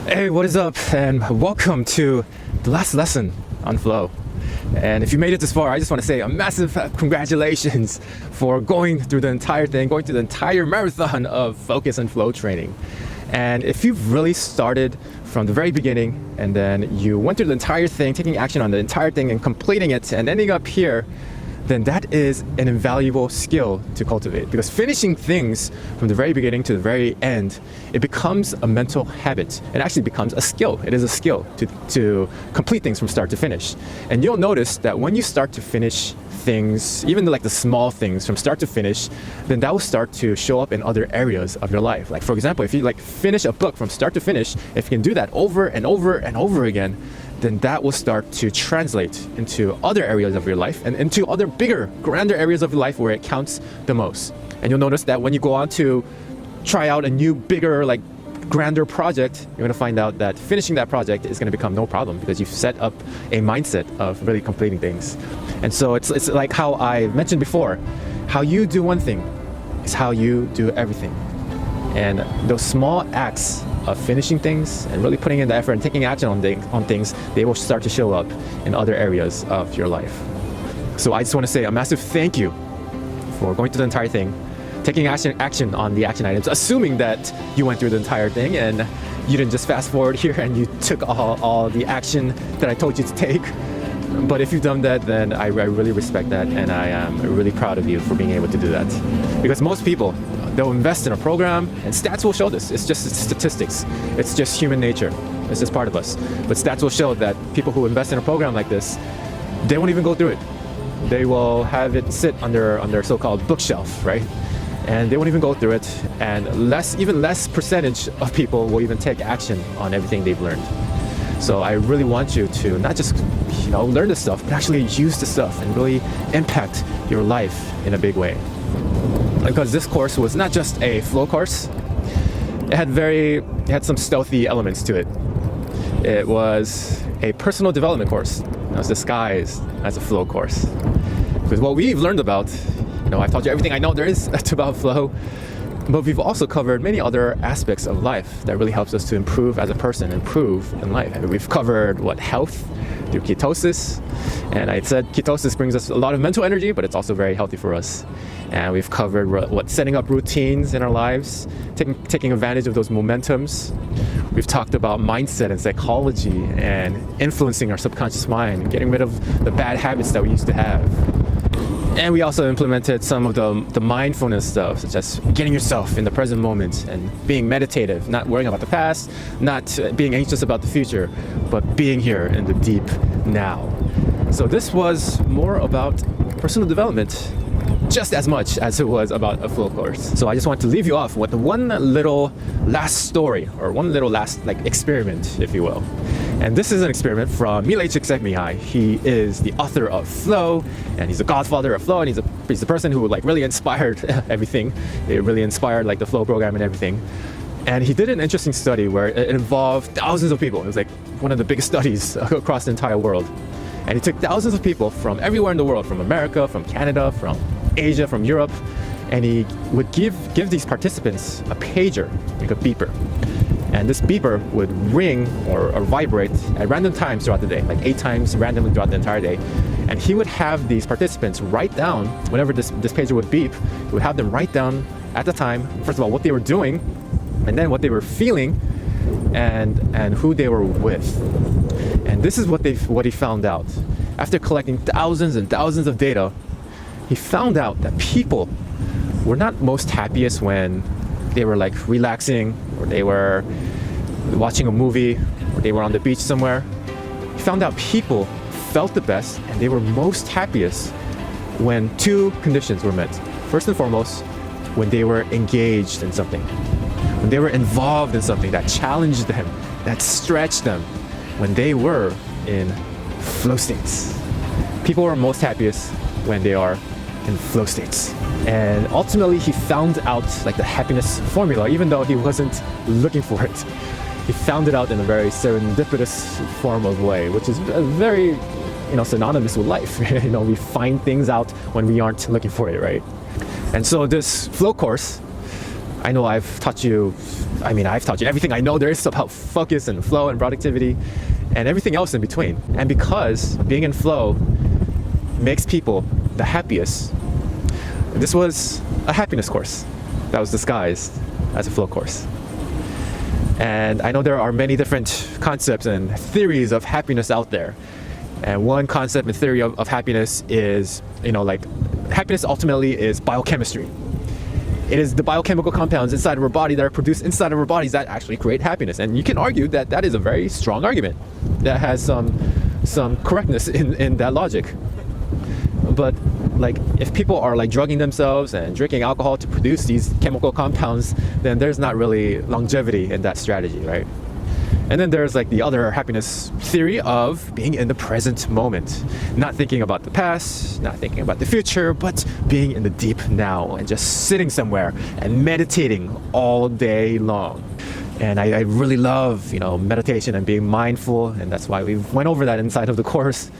Hey, what is up? And welcome to the last lesson on flow. And if you made it this far, I just want to say a massive congratulations for going through the entire thing, going through the entire marathon of focus and flow training. And if you've really started from the very beginning and then you went through the entire thing, taking action on the entire thing and completing it and ending up here, then that is an invaluable skill to cultivate, because finishing things from the very beginning to the very end, it becomes a mental habit. It actually becomes a skill. It is a skill to complete things from start to finish. And you'll notice that when you start to finish things, even like the small things from start to finish, then that will start to show up in other areas of your life. Like for example, if you finish a book from start to finish, if you can do that over and over and over again, then that will start to translate into other areas of your life and into other bigger, grander areas of your life where it counts the most. And you'll notice that when you go on to try out a new, bigger, grander project, you're going to find out that finishing that project is going to become no problem because you've set up a mindset of really completing things. And so it's like how I mentioned before, how you do one thing is how you do everything. And those small acts of finishing things and really putting in the effort and taking action on things, they will start to show up in other areas of your life. So I just want to say a massive thank you for going through the entire thing, taking action on the action items, assuming that you went through the entire thing and you didn't just fast forward here and you took all the action that I told you to take. But if you've done that, then I really respect that, and I am really proud of you for being able to do that. Because most people, they'll invest in a program, and stats will show this. It's just statistics. It's just human nature. It's just part of us. But stats will show that people who invest in a program like this, they won't even go through it. They will have it sit under so-called bookshelf, right? And they won't even go through it, and even less percentage of people will even take action on everything they've learned. So I really want you to not just learn this stuff, but actually use the stuff and really impact your life in a big way. Because this course was not just a flow course. It had some stealthy elements to it. It was a personal development course. It was disguised as a flow course. Because what we've learned about, I've taught you everything I know there is about flow, but we've also covered many other aspects of life that really helps us to improve as a person, improve in life. We've covered health through ketosis, and I said ketosis brings us a lot of mental energy, but it's also very healthy for us. And we've covered setting up routines in our lives, taking advantage of those momentums. We've talked about mindset and psychology and influencing our subconscious mind and getting rid of the bad habits that we used to have. And we also implemented some of the mindfulness stuff, such as getting yourself in the present moment and being meditative, not worrying about the past, not being anxious about the future, but being here in the deep now. So this was more about personal development just as much as it was about a flow course. So I just want to leave you off with one little last story, or one little last experiment, if you will. And this is an experiment from Mihaly Csikszentmihalyi. He is the author of Flow, and he's the godfather of Flow, and he's the person who really inspired everything. It really inspired the Flow program and everything. And he did an interesting study where it involved thousands of people. It was one of the biggest studies across the entire world. And he took thousands of people from everywhere in the world, from America, from Canada, from Asia, from Europe, and he would give these participants a pager, like a beeper. And this beeper would ring or vibrate at random times throughout the day, 8 times randomly throughout the entire day. And he would have these participants write down, whenever this pager would beep, he would have them write down at the time, first of all, what they were doing, and then what they were feeling, and who they were with. And this is what he found out. After collecting thousands and thousands of data, he found out that people were not most happiest when they were relaxing, or they were watching a movie, or they were on the beach somewhere. He found out people felt the best and they were most happiest when 2 conditions were met. First and foremost, when they were engaged in something, when they were involved in something that challenged them, that stretched them, when they were in flow states. People are most happiest when they are in flow states. And ultimately he found out the happiness formula, even though he wasn't looking for it. He found it out in a very serendipitous form of way, which is very synonymous with life. We find things out when we aren't looking for it, right? And so this flow course, I know I've taught you everything I know there is about focus and flow and productivity and everything else in between. And because being in flow makes people the happiest, this was a happiness course that was disguised as a flow course. And I know there are many different concepts and theories of happiness out there. And one concept and theory of happiness is, happiness ultimately is biochemistry. It is the biochemical compounds inside of our body that are produced inside of our bodies that actually create happiness. And you can argue that that is a very strong argument that has some correctness in that logic. But if people are drugging themselves and drinking alcohol to produce these chemical compounds, then there's not really longevity in that strategy, right? And then there's the other happiness theory of being in the present moment, not thinking about the past, not thinking about the future, but being in the deep now and just sitting somewhere and meditating all day long. And I really love, meditation and being mindful, and that's why we went over that inside of the course.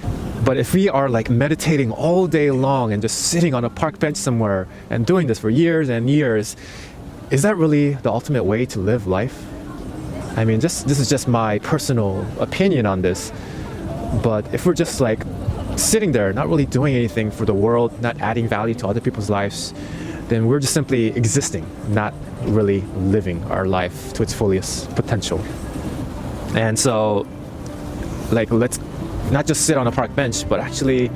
But if we are meditating all day long and just sitting on a park bench somewhere and doing this for years and years, is that really the ultimate way to live life? This is just my personal opinion on this. But if we're just sitting there, not really doing anything for the world, not adding value to other people's lives, then we're just simply existing, not really living our life to its fullest potential. And so, let's not just sit on a park bench, but actually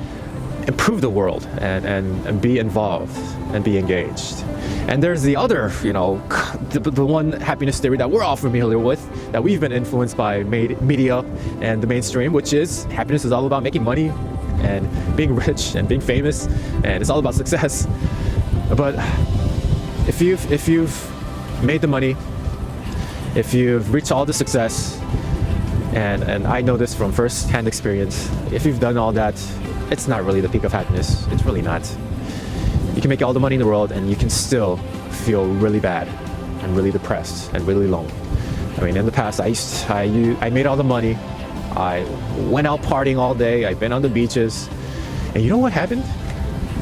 improve the world and be involved and be engaged. And there's the other, the one happiness theory that we're all familiar with, that we've been influenced by media and the mainstream, which is happiness is all about making money and being rich and being famous, and it's all about success. But if you've made the money, if you've reached all the success, and I know this from first-hand experience, if you've done all that, it's not really the peak of happiness. It's really not. You can make all the money in the world and you can still feel really bad and really depressed and really lonely. In the past, I made all the money. I went out partying all day. I've been on the beaches. And you know what happened?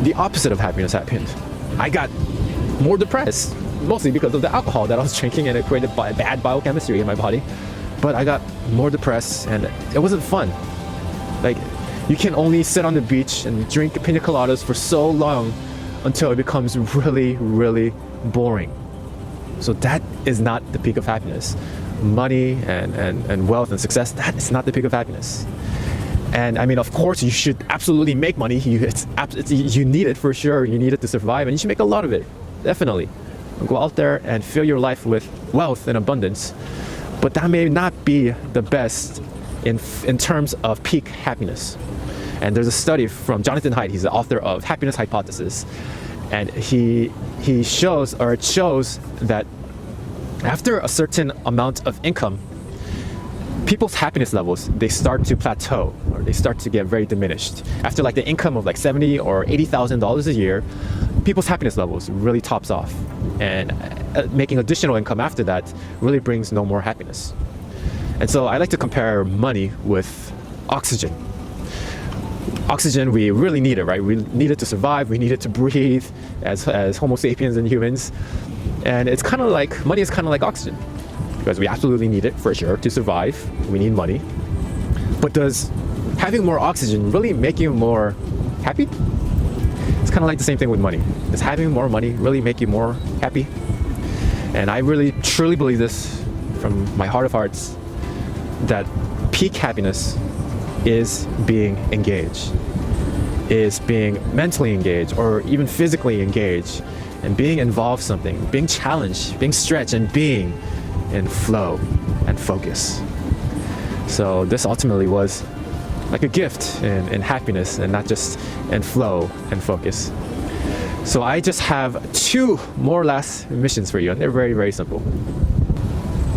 The opposite of happiness happened. I got more depressed, mostly because of the alcohol that I was drinking, and it created bad biochemistry in my body. But I got more depressed and it wasn't fun. You can only sit on the beach and drink pina coladas for so long until it becomes really, really boring. So that is not the peak of happiness. Money and wealth and success, that is not the peak of happiness. And of course, you should absolutely make money. You need it for sure. You need it to survive, and you should make a lot of it, definitely. Go out there and fill your life with wealth and abundance. But that may not be the best in terms of peak happiness. And there's a study from Jonathan Haidt. He's the author of Happiness Hypothesis. And it shows that after a certain amount of income, people's happiness levels, they start to plateau, or they start to get very diminished. After the income of $70,000 or $80,000 a year, people's happiness levels really tops off. And making additional income after that really brings no more happiness. And so I like to compare money with oxygen. Oxygen, we really need it, right? We need it to survive. We need it to breathe as Homo sapiens and humans. And it's kind of money is kind of like oxygen, because we absolutely need it for sure to survive. We need money. But does having more oxygen really make you more happy? It's kind of like the same thing with money. Does having more money really make you more happy? And I really truly believe this from my heart of hearts, that peak happiness is being engaged, is being mentally engaged or even physically engaged, and being involved in something, being challenged, being stretched, and being in flow and focus. So this ultimately was like a gift in happiness, and not just in flow and focus. So I just have two more last missions for you, and they're very, very simple.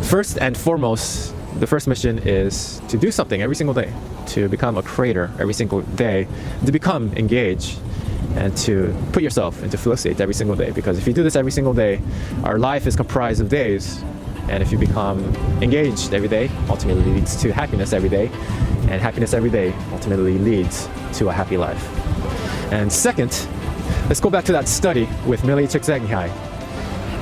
First and foremost, the first mission is to do something every single day, to become a creator every single day, to become engaged, and to put yourself into flow state every single day. Because if you do this every single day, our life is comprised of days. And if you become engaged every day, ultimately leads to happiness every day. And happiness every day ultimately leads to a happy life. And second, let's go back to that study with Millie Csikszentmihalyi.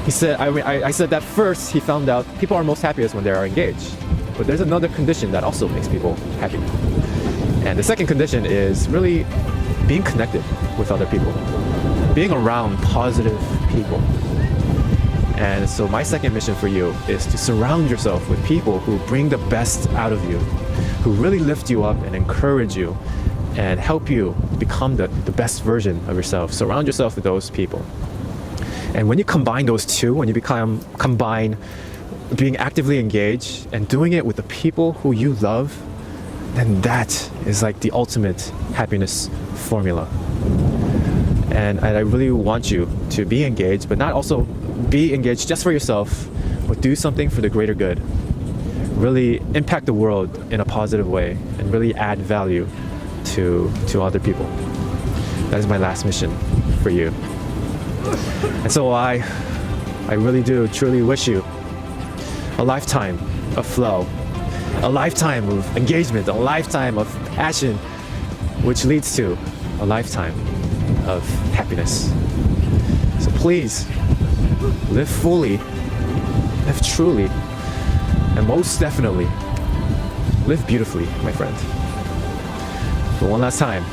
He said, I said that first he found out people are most happiest when they are engaged. But there's another condition that also makes people happy. And the second condition is really being connected with other people, being around positive people. And so my second mission for you is to surround yourself with people who bring the best out of you, who really lift you up and encourage you and help you become the best version of yourself. Surround yourself with those people. And when you combine those two, when you combine being actively engaged and doing it with the people who you love, then that is like the ultimate happiness formula. And I really want you to be engaged, but not also be engaged just for yourself, but do something for the greater good. Really impact the world in a positive way and really add value to other people. That is my last mission for you. And so I really do truly wish you a lifetime of flow, a lifetime of engagement, a lifetime of passion, which leads to a lifetime of happiness. So please, live fully, live truly, and most definitely, live beautifully, my friend. But one last time,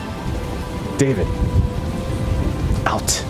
David, out.